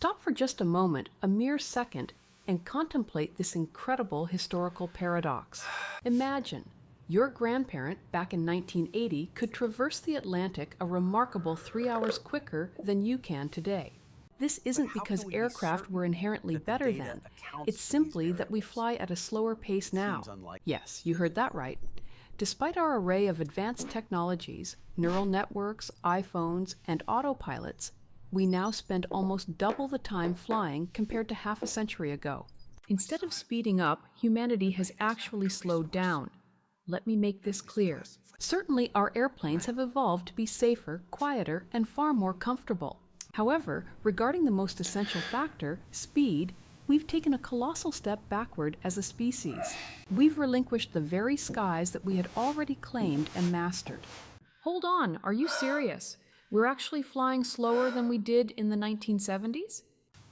Stop for just a moment, a mere second, and contemplate this incredible historical paradox. Imagine, your grandparent back in 1980 could traverse the Atlantic a remarkable 3 hours quicker than you can today. This isn't because aircraft were inherently better then. It's simply that we fly at a slower pace now. Yes, you heard that right. Despite our array of advanced technologies, neural networks, iPhones, and autopilots, we now spend almost double the time flying compared to half a century ago. Instead of speeding up, humanity has actually slowed down. Let me make this clear. Certainly, our airplanes have evolved to be safer, quieter, and far more comfortable. However, regarding the most essential factor, speed, we've taken a colossal step backward as a species. We've relinquished the very skies that we had already claimed and mastered. Hold on, are you serious? We're actually flying slower than we did in the 1970s?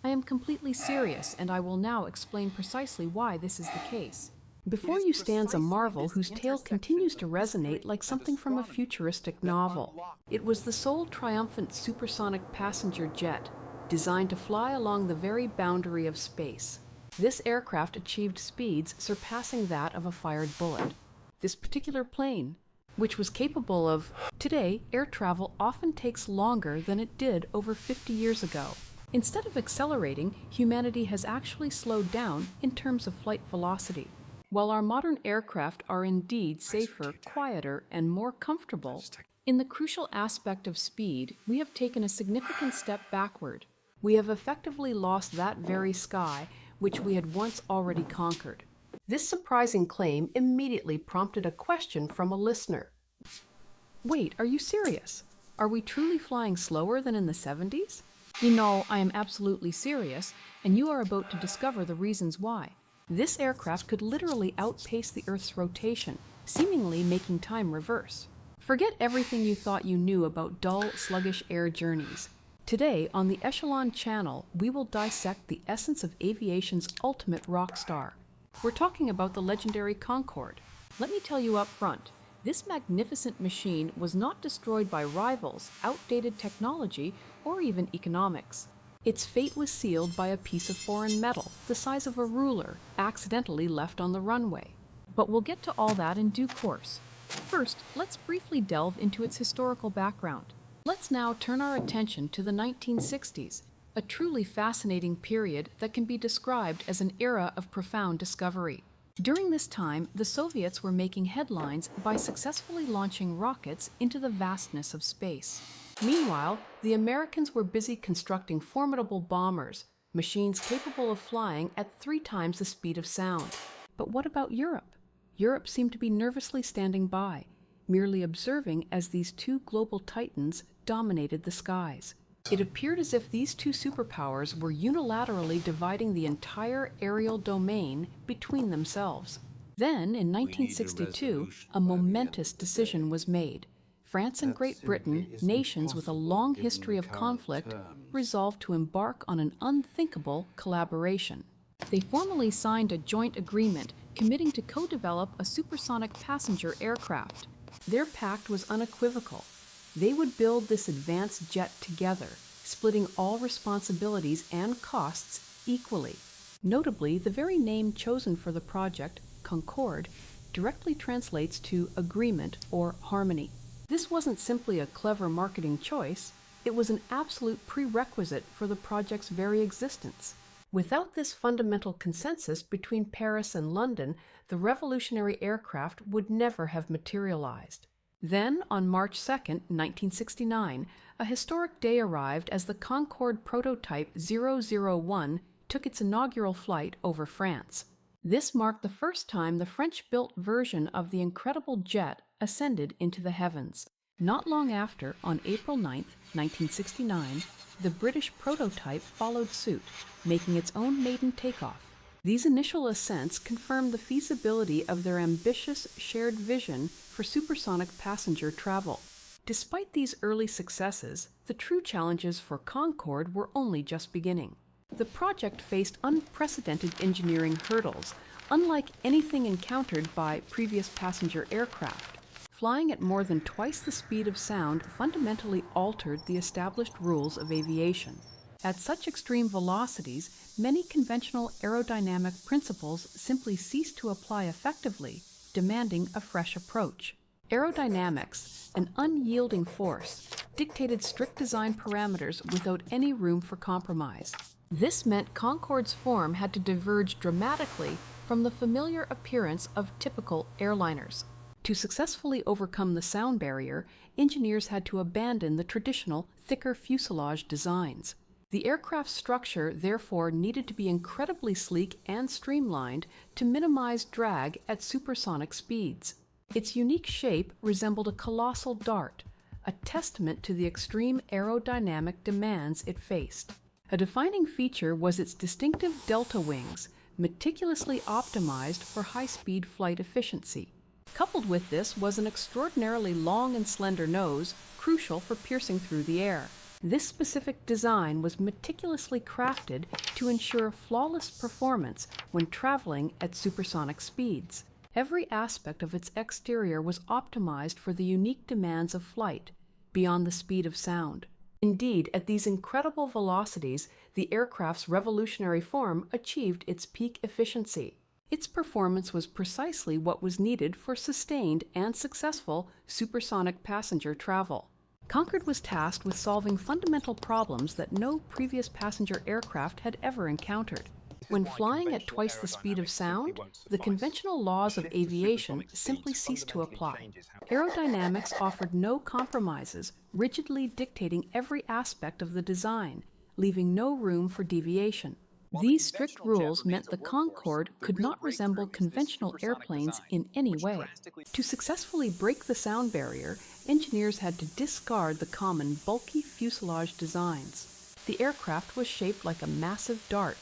I am completely serious, and I will now explain precisely why this is the case. Before you stands a marvel whose tale continues to resonate like something from a futuristic novel. It was the sole triumphant supersonic passenger jet, designed to fly along the very boundary of space. This aircraft achieved speeds surpassing that of a fired bullet. This particular plane, which was capable of... Today, air travel often takes longer than it did over 50 years ago. Instead of accelerating, humanity has actually slowed down in terms of flight velocity. While our modern aircraft are indeed safer, quieter, and more comfortable, in the crucial aspect of speed, we have taken a significant step backward. We have effectively lost that very sky which we had once already conquered. This surprising claim immediately prompted a question from a listener. Wait, are you serious? Are we truly flying slower than in the 70s? You know, I am absolutely serious, and you are about to discover the reasons why. This aircraft could literally outpace the Earth's rotation, seemingly making time reverse. Forget everything you thought you knew about dull, sluggish air journeys. Today, on the Echelon channel, we will dissect the essence of aviation's ultimate rock star. We're talking about the legendary Concorde. Let me tell you up front, this magnificent machine was not destroyed by rivals, outdated technology, or even economics. Its fate was sealed by a piece of foreign metal, the size of a ruler, accidentally left on the runway. But we'll get to all that in due course. First, let's briefly delve into its historical background. Let's now turn our attention to the 1960s, a truly fascinating period that can be described as an era of profound discovery. During this time, the Soviets were making headlines by successfully launching rockets into the vastness of space. Meanwhile, the Americans were busy constructing formidable bombers, machines capable of flying at 3 times the speed of sound. But what about Europe? Europe seemed to be nervously standing by, merely observing as these two global titans dominated the skies. It appeared as if these two superpowers were unilaterally dividing the entire aerial domain between themselves. Then, in 1962, a momentous decision was made. France and Great Britain, nations with a long history of conflict, resolved to embark on an unthinkable collaboration. They formally signed a joint agreement committing to co-develop a supersonic passenger aircraft. Their pact was unequivocal. They would build this advanced jet together, splitting all responsibilities and costs equally. Notably, the very name chosen for the project, Concorde, directly translates to agreement or harmony. This wasn't simply a clever marketing choice, it was an absolute prerequisite for the project's very existence. Without this fundamental consensus between Paris and London, the revolutionary aircraft would never have materialized. Then, on March 2, 1969, a historic day arrived as the Concorde prototype 001 took its inaugural flight over France. This marked the first time the French-built version of the incredible jet ascended into the heavens. Not long after, on April 9, 1969, the British prototype followed suit, making its own maiden takeoff. These initial ascents confirmed the feasibility of their ambitious shared vision for supersonic passenger travel. Despite these early successes, the true challenges for Concorde were only just beginning. The project faced unprecedented engineering hurdles, unlike anything encountered by previous passenger aircraft. Flying at more than twice the speed of sound fundamentally altered the established rules of aviation. At such extreme velocities, many conventional aerodynamic principles simply cease to apply effectively, demanding a fresh approach. Aerodynamics, an unyielding force, dictated strict design parameters without any room for compromise. This meant Concorde's form had to diverge dramatically from the familiar appearance of typical airliners. To successfully overcome the sound barrier, engineers had to abandon the traditional, thicker fuselage designs. The aircraft's structure, therefore, needed to be incredibly sleek and streamlined to minimize drag at supersonic speeds. Its unique shape resembled a colossal dart, a testament to the extreme aerodynamic demands it faced. A defining feature was its distinctive delta wings, meticulously optimized for high-speed flight efficiency. Coupled with this was an extraordinarily long and slender nose, crucial for piercing through the air. This specific design was meticulously crafted to ensure flawless performance when traveling at supersonic speeds. Every aspect of its exterior was optimized for the unique demands of flight, beyond the speed of sound. Indeed, at these incredible velocities, the aircraft's revolutionary form achieved its peak efficiency. Its performance was precisely what was needed for sustained and successful supersonic passenger travel. Concorde was tasked with solving fundamental problems that no previous passenger aircraft had ever encountered. When flying at twice the speed of sound, the conventional laws of aviation simply ceased to apply. Aerodynamics offered no compromises, rigidly dictating every aspect of the design, leaving no room for deviation. These strict rules meant the Concorde could not resemble conventional airplanes in any way. To successfully break the sound barrier, engineers had to discard the common bulky fuselage designs. The aircraft was shaped like a massive dart,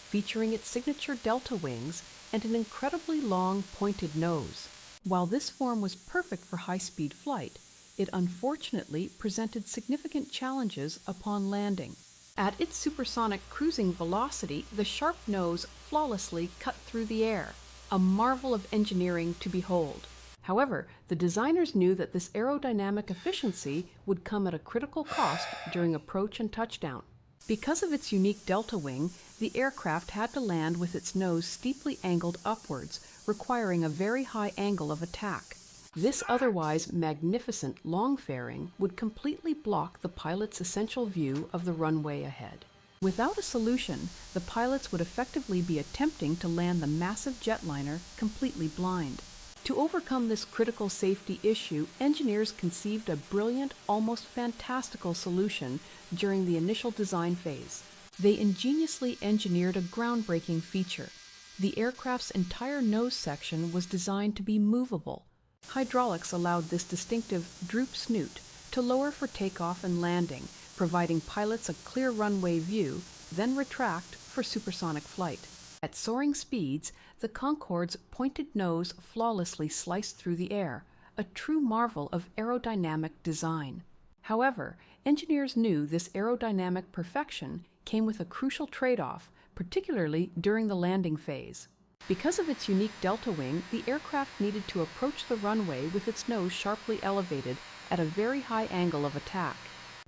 featuring its signature delta wings and an incredibly long, pointed nose. While this form was perfect for high-speed flight, it unfortunately presented significant challenges upon landing. At its supersonic cruising velocity, the sharp nose flawlessly cut through the air, a marvel of engineering to behold. However, the designers knew that this aerodynamic efficiency would come at a critical cost during approach and touchdown. Because of its unique delta wing, the aircraft had to land with its nose steeply angled upwards, requiring a very high angle of attack. This otherwise magnificent long fairing would completely block the pilot's essential view of the runway ahead. Without a solution, the pilots would effectively be attempting to land the massive jetliner completely blind. To overcome this critical safety issue, engineers conceived a brilliant, almost fantastical solution during the initial design phase. They ingeniously engineered a groundbreaking feature. The aircraft's entire nose section was designed to be movable. Hydraulics allowed this distinctive droop snoot to lower for takeoff and landing, providing pilots a clear runway view, then retract for supersonic flight. At soaring speeds, the Concorde's pointed nose flawlessly sliced through the air, a true marvel of aerodynamic design. However, engineers knew this aerodynamic perfection came with a crucial trade-off, particularly during the landing phase. Because of its unique delta wing, the aircraft needed to approach the runway with its nose sharply elevated at a very high angle of attack.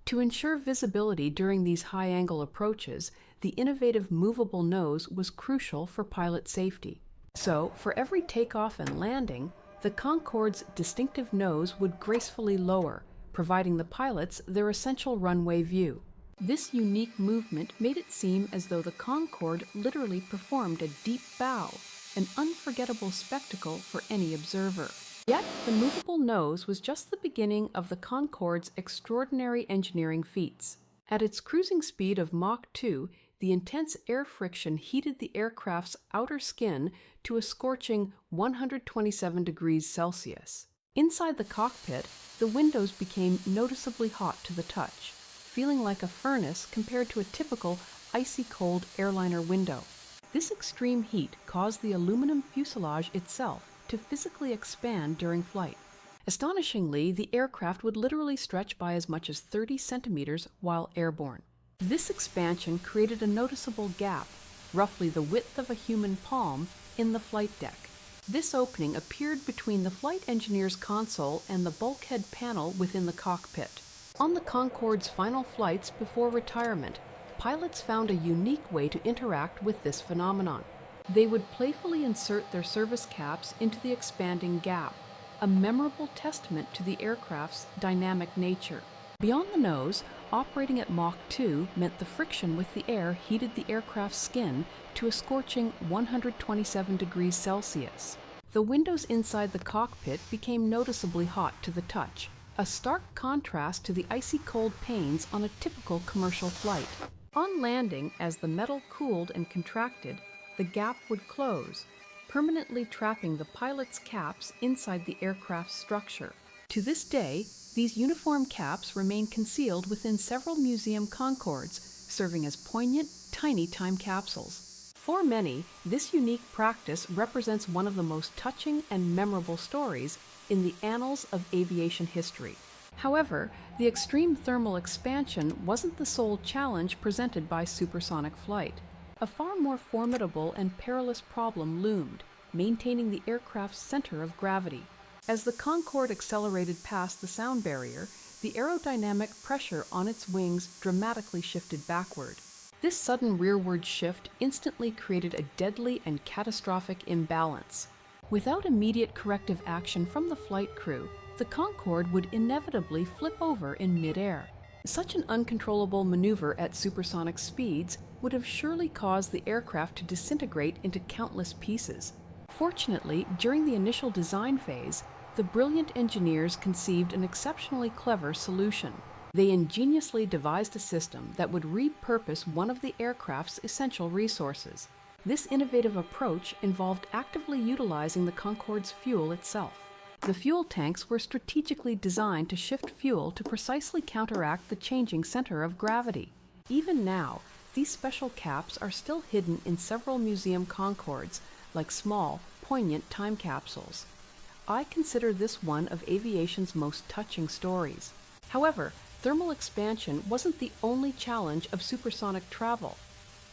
To ensure visibility during these high-angle approaches, the innovative movable nose was crucial for pilot safety. So, for every takeoff and landing, the Concorde's distinctive nose would gracefully lower, providing the pilots their essential runway view. This unique movement made it seem as though the Concorde literally performed a deep bow, an unforgettable spectacle for any observer. Yet, the movable nose was just the beginning of the Concorde's extraordinary engineering feats. At its cruising speed of Mach 2, the intense air friction heated the aircraft's outer skin to a scorching 127 degrees Celsius. Inside the cockpit, the windows became noticeably hot to the touch, feeling like a furnace compared to a typical icy cold airliner window. This extreme heat caused the aluminum fuselage itself to physically expand during flight. Astonishingly, the aircraft would literally stretch by as much as 30 centimeters while airborne. This expansion created a noticeable gap, roughly the width of a human palm, in the flight deck. This opening appeared between the flight engineer's console and the bulkhead panel within the cockpit. On the Concorde's final flights before retirement, pilots found a unique way to interact with this phenomenon. They would playfully insert their service caps into the expanding gap, a memorable testament to the aircraft's dynamic nature. Beyond the nose, operating at Mach 2 meant the friction with the air heated the aircraft's skin to a scorching 127 degrees Celsius. The windows inside the cockpit became noticeably hot to the touch, a stark contrast to the icy cold panes on a typical commercial flight. On landing, as the metal cooled and contracted, the gap would close, permanently trapping the pilot's caps inside the aircraft's structure. To this day, these uniform caps remain concealed within several museum Concordes, serving as poignant, tiny time capsules. For many, this unique practice represents one of the most touching and memorable stories in the annals of aviation history. However, the extreme thermal expansion wasn't the sole challenge presented by supersonic flight. A far more formidable and perilous problem loomed, maintaining the aircraft's center of gravity. As the Concorde accelerated past the sound barrier, the aerodynamic pressure on its wings dramatically shifted backward. This sudden rearward shift instantly created a deadly and catastrophic imbalance. Without immediate corrective action from the flight crew, the Concorde would inevitably flip over in midair. Such an uncontrollable maneuver at supersonic speeds would have surely caused the aircraft to disintegrate into countless pieces. Fortunately, during the initial design phase, the brilliant engineers conceived an exceptionally clever solution. They ingeniously devised a system that would repurpose one of the aircraft's essential resources. This innovative approach involved actively utilizing the Concorde's fuel itself. The fuel tanks were strategically designed to shift fuel to precisely counteract the changing center of gravity. Even now, these special caps are still hidden in several museum Concordes, like small, poignant time capsules. I consider this one of aviation's most touching stories. However, thermal expansion wasn't the only challenge of supersonic travel.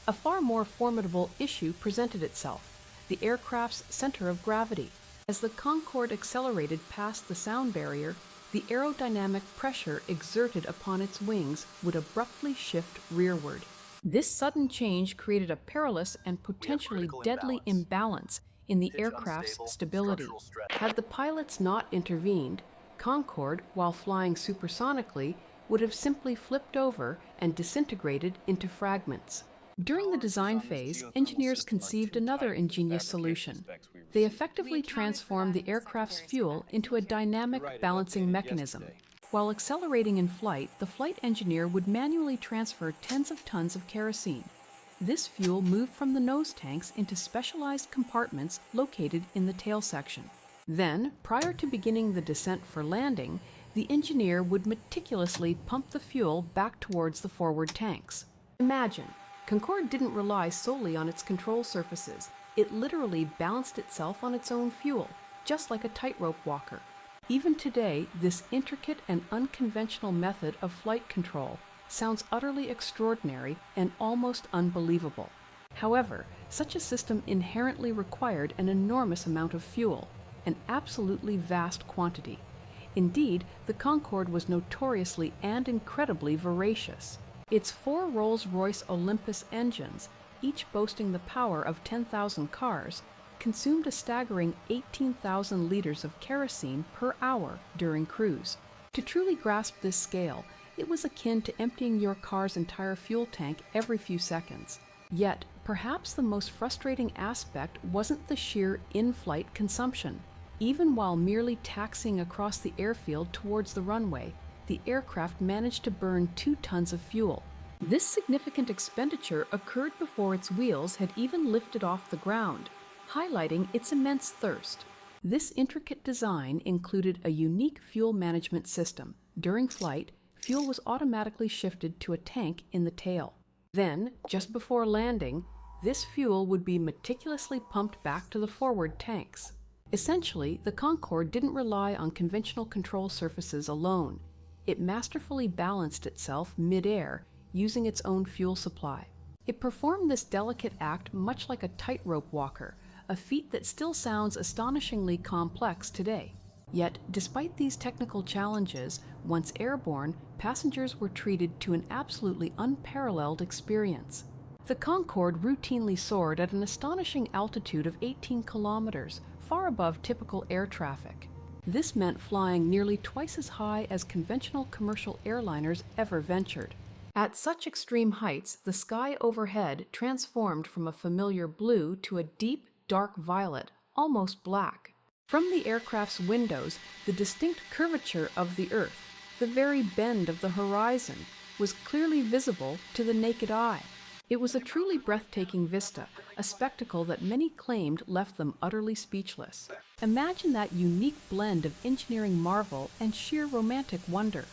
A far more formidable issue presented itself: the aircraft's center of gravity. As the Concorde accelerated past the sound barrier, the aerodynamic pressure exerted upon its wings would abruptly shift rearward. This sudden change created a perilous and potentially deadly imbalance in the aircraft's stability. Had the pilots not intervened, Concorde, while flying supersonically, would have simply flipped over and disintegrated into fragments. During the design phase, engineers conceived another ingenious solution. They effectively transformed the aircraft's fuel into a dynamic balancing mechanism. While accelerating in flight, the flight engineer would manually transfer tens of tons of kerosene. This fuel moved from the nose tanks into specialized compartments located in the tail section. Then, prior to beginning the descent for landing, the engineer would meticulously pump the fuel back towards the forward tanks. Imagine, Concorde didn't rely solely on its control surfaces. It literally balanced itself on its own fuel, just like a tightrope walker. Even today, this intricate and unconventional method of flight control sounds utterly extraordinary and almost unbelievable. However, such a system inherently required an enormous amount of fuel, an absolutely vast quantity. Indeed, the Concorde was notoriously and incredibly voracious. Its 4 Rolls-Royce Olympus engines, each boasting the power of 10,000 cars, consumed a staggering 18,000 liters of kerosene per hour during cruise. To truly grasp this scale, it was akin to emptying your car's entire fuel tank every few seconds. Yet, perhaps the most frustrating aspect wasn't the sheer in-flight consumption. Even while merely taxiing across the airfield towards the runway, the aircraft managed to burn 2 tons of fuel. This significant expenditure occurred before its wheels had even lifted off the ground, highlighting its immense thirst. This intricate design included a unique fuel management system. During flight, fuel was automatically shifted to a tank in the tail. Then, just before landing, this fuel would be meticulously pumped back to the forward tanks. Essentially, the Concorde didn't rely on conventional control surfaces alone. It masterfully balanced itself mid-air, using its own fuel supply. It performed this delicate act much like a tightrope walker, a feat that still sounds astonishingly complex today. Yet, despite these technical challenges, once airborne, passengers were treated to an absolutely unparalleled experience. The Concorde routinely soared at an astonishing altitude of 18 kilometers, far above typical air traffic. This meant flying nearly twice as high as conventional commercial airliners ever ventured. At such extreme heights, the sky overhead transformed from a familiar blue to a deep, dark violet, almost black. From the aircraft's windows, the distinct curvature of the Earth, the very bend of the horizon, was clearly visible to the naked eye. It was a truly breathtaking vista, a spectacle that many claimed left them utterly speechless. Imagine that unique blend of engineering marvel and sheer romantic wonder.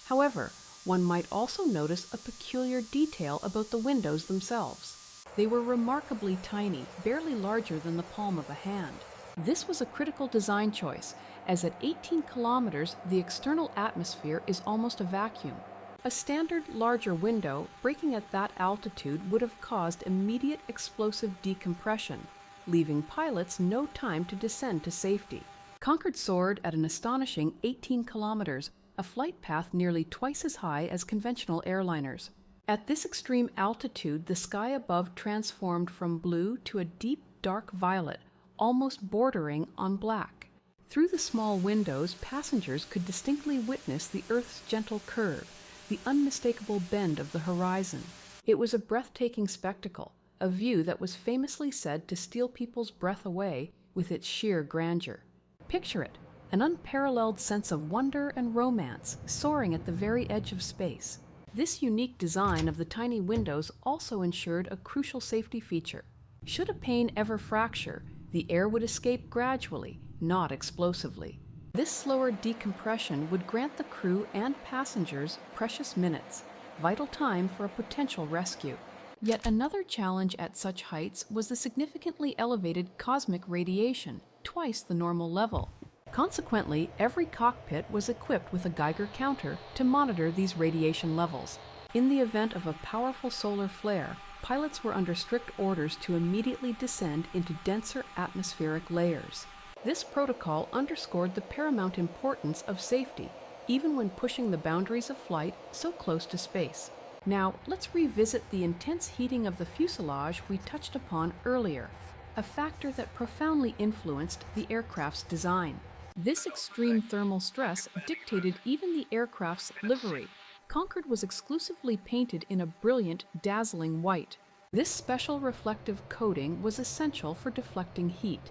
However, one might also notice a peculiar detail about the windows themselves. They were remarkably tiny, barely larger than the palm of a hand. This was a critical design choice, as at 18 kilometers, the external atmosphere is almost a vacuum. A standard, larger window breaking at that altitude would have caused immediate explosive decompression, leaving pilots no time to descend to safety. Concorde soared at an astonishing 18 kilometers, a flight path nearly twice as high as conventional airliners. At this extreme altitude, the sky above transformed from blue to a deep, dark violet, almost bordering on black. Through the small windows, passengers could distinctly witness the Earth's gentle curve, the unmistakable bend of the horizon. It was a breathtaking spectacle, a view that was famously said to steal people's breath away with its sheer grandeur. Picture it, an unparalleled sense of wonder and romance soaring at the very edge of space. This unique design of the tiny windows also ensured a crucial safety feature. Should a pane ever fracture, the air would escape gradually, not explosively. This slower decompression would grant the crew and passengers precious minutes, vital time for a potential rescue. Yet another challenge at such heights was the significantly elevated cosmic radiation, twice the normal level. Consequently, every cockpit was equipped with a Geiger counter to monitor these radiation levels. In the event of a powerful solar flare, pilots were under strict orders to immediately descend into denser atmospheric layers. This protocol underscored the paramount importance of safety, even when pushing the boundaries of flight so close to space. Now, let's revisit the intense heating of the fuselage we touched upon earlier, a factor that profoundly influenced the aircraft's design. This extreme thermal stress dictated even the aircraft's livery. Concorde was exclusively painted in a brilliant, dazzling white. This special reflective coating was essential for deflecting heat,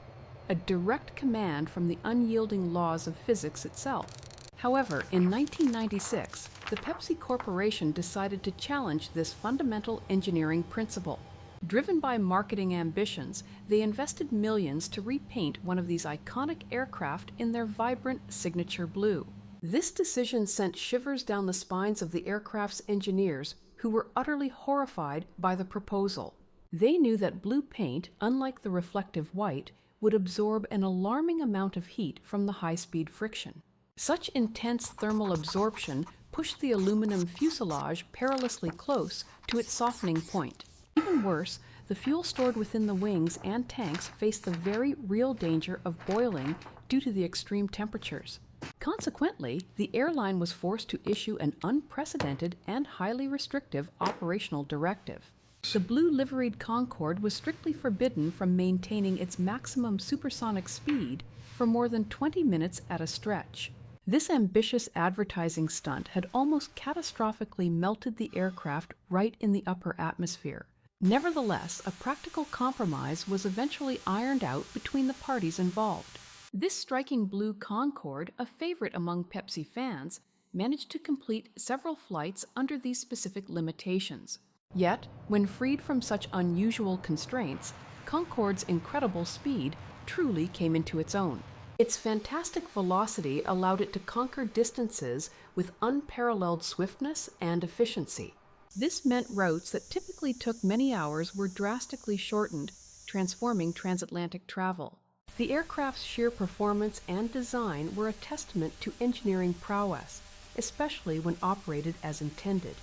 a direct command from the unyielding laws of physics itself. However, in 1996, the Pepsi Corporation decided to challenge this fundamental engineering principle. Driven by marketing ambitions, they invested millions to repaint one of these iconic aircraft in their vibrant signature blue. This decision sent shivers down the spines of the aircraft's engineers, who were utterly horrified by the proposal. They knew that blue paint, unlike the reflective white, would absorb an alarming amount of heat from the high-speed friction. Such intense thermal absorption pushed the aluminum fuselage perilously close to its softening point. Even worse, the fuel stored within the wings and tanks faced the very real danger of boiling due to the extreme temperatures. Consequently, the airline was forced to issue an unprecedented and highly restrictive operational directive. The blue liveried Concorde was strictly forbidden from maintaining its maximum supersonic speed for more than 20 minutes at a stretch. This ambitious advertising stunt had almost catastrophically melted the aircraft right in the upper atmosphere. Nevertheless, a practical compromise was eventually ironed out between the parties involved. This striking blue Concorde, a favorite among Pepsi fans, managed to complete several flights under these specific limitations. Yet, when freed from such unusual constraints, Concorde's incredible speed truly came into its own. Its fantastic velocity allowed it to conquer distances with unparalleled swiftness and efficiency. This meant routes that typically took many hours were drastically shortened, transforming transatlantic travel. The aircraft's sheer performance and design were a testament to engineering prowess, especially when operated as intended.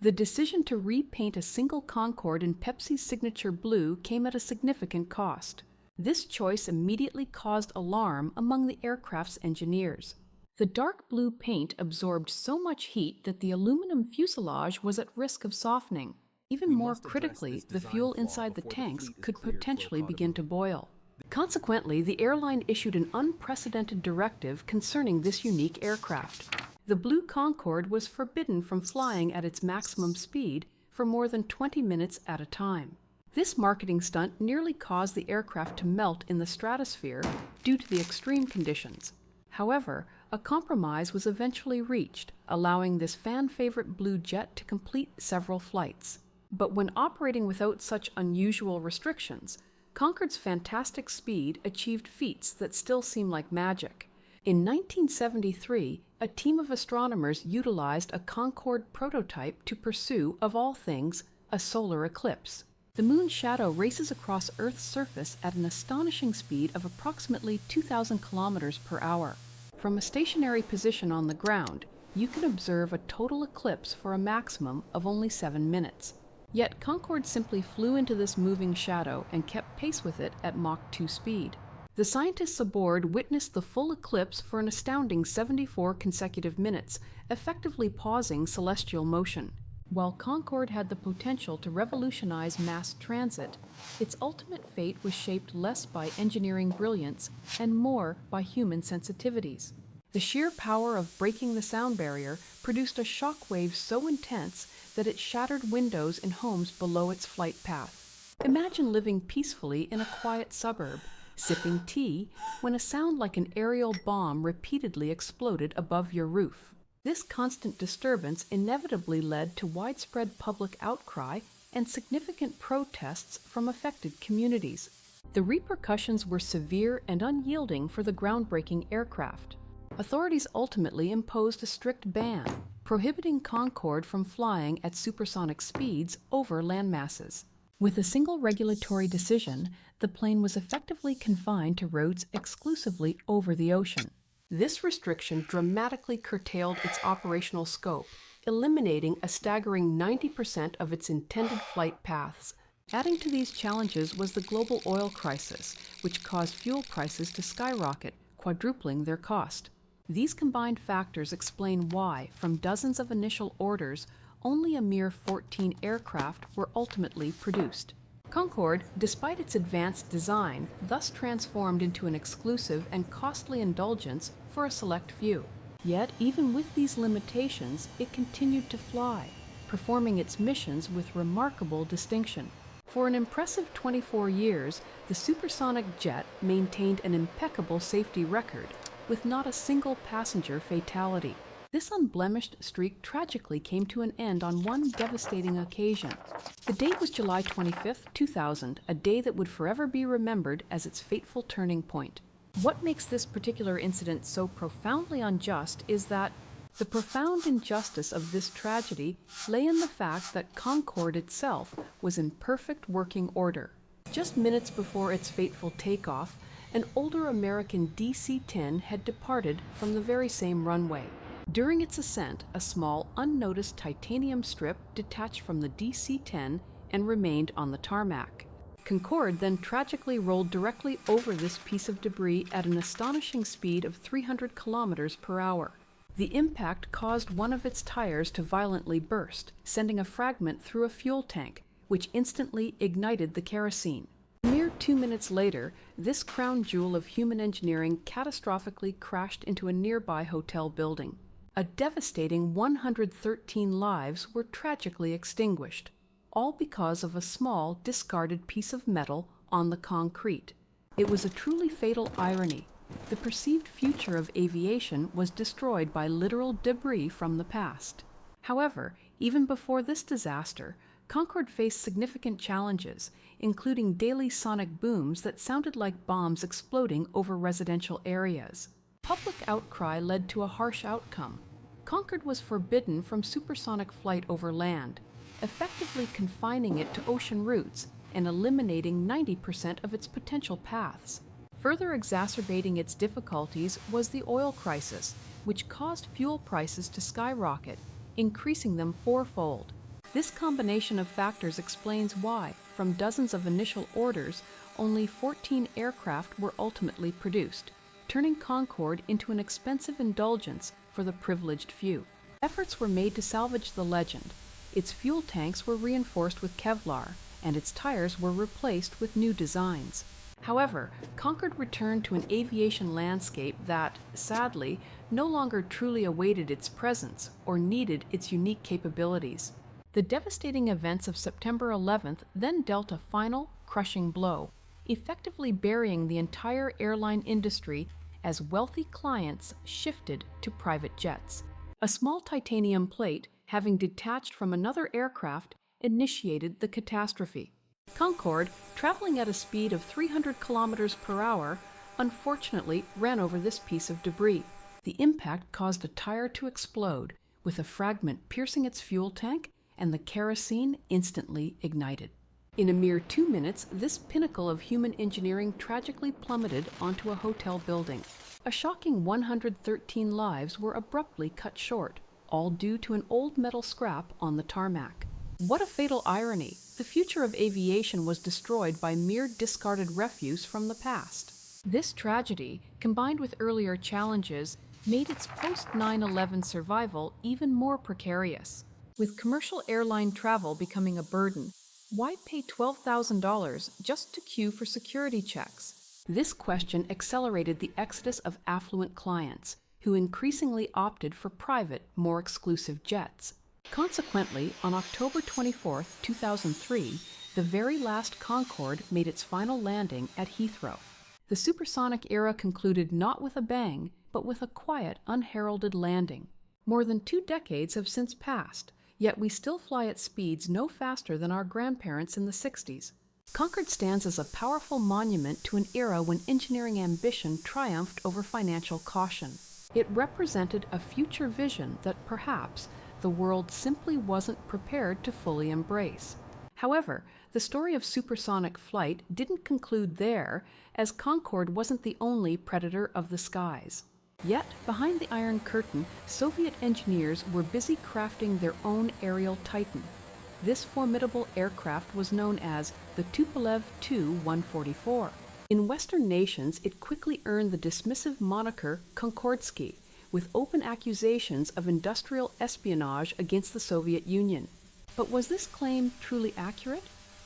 The decision to repaint a single Concorde in Pepsi's signature blue came at a significant cost. This choice immediately caused alarm among the aircraft's engineers. The dark blue paint absorbed so much heat that the aluminum fuselage was at risk of softening. Even more critically, the fuel inside the tanks could potentially begin to boil. Consequently, the airline issued an unprecedented directive concerning this unique aircraft. The blue Concorde was forbidden from flying at its maximum speed for more than 20 minutes at a time. This marketing stunt nearly caused the aircraft to melt in the stratosphere due to the extreme conditions. However, a compromise was eventually reached, allowing this fan-favorite blue jet to complete several flights. But when operating without such unusual restrictions, Concorde's fantastic speed achieved feats that still seem like magic. In 1973, a team of astronomers utilized a Concorde prototype to pursue, of all things, a solar eclipse. The moon's shadow races across Earth's surface at an astonishing speed of approximately 2,000 kilometers per hour. From a stationary position on the ground, you can observe a total eclipse for a maximum of only 7 minutes. Yet Concorde simply flew into this moving shadow and kept pace with it at Mach 2 speed. The scientists aboard witnessed the full eclipse for an astounding 74 consecutive minutes, effectively pausing celestial motion. While Concorde had the potential to revolutionize mass transit, its ultimate fate was shaped less by engineering brilliance and more by human sensitivities. The sheer power of breaking the sound barrier produced a shock wave so intense that it shattered windows in homes below its flight path. Imagine living peacefully in a quiet suburb, sipping tea, when a sound like an aerial bomb repeatedly exploded above your roof. This constant disturbance inevitably led to widespread public outcry and significant protests from affected communities. The repercussions were severe and unyielding for the groundbreaking aircraft. Authorities ultimately imposed a strict ban, prohibiting Concorde from flying at supersonic speeds over landmasses. With a single regulatory decision, the plane was effectively confined to routes exclusively over the ocean. This restriction dramatically curtailed its operational scope, eliminating a staggering 90% of its intended flight paths. Adding to these challenges was the global oil crisis, which caused fuel prices to skyrocket, quadrupling their cost. These combined factors explain why, from dozens of initial orders, only a mere 14 aircraft were ultimately produced. Concorde, despite its advanced design, thus transformed into an exclusive and costly indulgence for a select few. Yet, even with these limitations, it continued to fly, performing its missions with remarkable distinction. For an impressive 24 years, the supersonic jet maintained an impeccable safety record, with not a single passenger fatality. This unblemished streak tragically came to an end on one devastating occasion. The date was July 25, 2000, a day that would forever be remembered as its fateful turning point. What makes this particular incident so profoundly unjust is that the profound injustice of this tragedy lay in the fact that Concorde itself was in perfect working order. Just minutes before its fateful takeoff, an older American DC-10 had departed from the very same runway. During its ascent, a small, unnoticed titanium strip detached from the DC-10 and remained on the tarmac. Concorde then tragically rolled directly over this piece of debris at an astonishing speed of 300 kilometers per hour. The impact caused one of its tires to violently burst, sending a fragment through a fuel tank, which instantly ignited the kerosene. A mere 2 minutes later, this crown jewel of human engineering catastrophically crashed into a nearby hotel building. A devastating 113 lives were tragically extinguished, all because of a small, discarded piece of metal on the concrete. It was a truly fatal irony. The perceived future of aviation was destroyed by literal debris from the past. However, even before this disaster, Concorde faced significant challenges, including daily sonic booms that sounded like bombs exploding over residential areas. Public outcry led to a harsh outcome. Concorde was forbidden from supersonic flight over land, effectively confining it to ocean routes and eliminating 90% of its potential paths. Further exacerbating its difficulties was the oil crisis, which caused fuel prices to skyrocket, increasing them fourfold. This combination of factors explains why, from dozens of initial orders, only 14 aircraft were ultimately produced, turning Concorde into an expensive indulgence for the privileged few. Efforts were made to salvage the legend. Its fuel tanks were reinforced with Kevlar, and its tires were replaced with new designs. However, Concorde returned to an aviation landscape that, sadly, no longer truly awaited its presence or needed its unique capabilities. The devastating events of September 11th then dealt a final, crushing blow, effectively burying the entire airline industry as wealthy clients shifted to private jets. A small titanium plate, having detached from another aircraft, initiated the catastrophe. Concorde, traveling at a speed of 300 kilometers per hour, unfortunately ran over this piece of debris. The impact caused a tire to explode, with a fragment piercing its fuel tank, and the kerosene instantly ignited. In a mere 2 minutes, this pinnacle of human engineering tragically plummeted onto a hotel building. A shocking 113 lives were abruptly cut short, all due to an old metal scrap on the tarmac. What a fatal irony! The future of aviation was destroyed by mere discarded refuse from the past. This tragedy, combined with earlier challenges, made its post-9/11 survival even more precarious. With commercial airline travel becoming a burden, why pay $12,000 just to queue for security checks? This question accelerated the exodus of affluent clients, who increasingly opted for private, more exclusive jets. Consequently, on October 24, 2003, the very last Concorde made its final landing at Heathrow. The supersonic era concluded not with a bang, but with a quiet, unheralded landing. More than 2 decades have since passed, yet we still fly at speeds no faster than our grandparents in the 60s. Concorde stands as a powerful monument to an era when engineering ambition triumphed over financial caution. It represented a future vision that perhaps the world simply wasn't prepared to fully embrace. However, the story of supersonic flight didn't conclude there, as Concorde wasn't the only predator of the skies. Yet, behind the Iron Curtain, Soviet engineers were busy crafting their own aerial titan. This formidable aircraft was known as the Tupolev Tu-144. In Western nations, it quickly earned the dismissive moniker Concordski, with open accusations of industrial espionage against the Soviet Union. But was this claim truly accurate?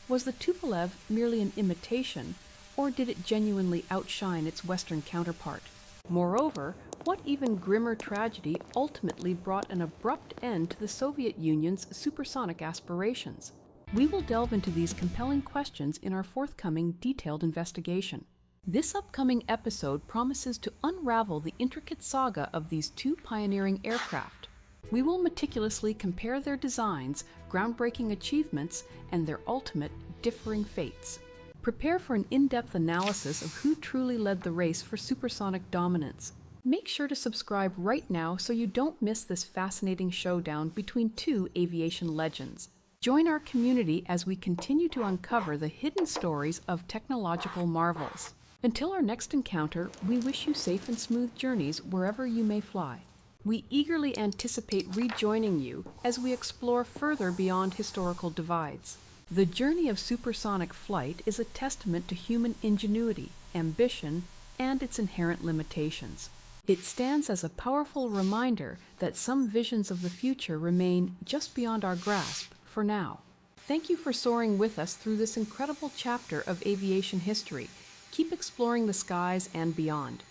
Was the Tupolev merely an imitation, or did it genuinely outshine its Western counterpart? Moreover, what even grimmer tragedy ultimately brought an abrupt end to the Soviet Union's supersonic aspirations? We will delve into these compelling questions in our forthcoming detailed investigation. This upcoming episode promises to unravel the intricate saga of these 2 pioneering aircraft. We will meticulously compare their designs, groundbreaking achievements, and their ultimate differing fates. Prepare for an in-depth analysis of who truly led the race for supersonic dominance. Make sure to subscribe right now so you don't miss this fascinating showdown between 2 aviation legends. Join our community as we continue to uncover the hidden stories of technological marvels. Until our next encounter, we wish you safe and smooth journeys wherever you may fly. We eagerly anticipate rejoining you as we explore further beyond historical divides. The journey of supersonic flight is a testament to human ingenuity, ambition, and its inherent limitations. It stands as a powerful reminder that some visions of the future remain just beyond our grasp for now. Thank you for soaring with us through this incredible chapter of aviation history. Keep exploring the skies and beyond.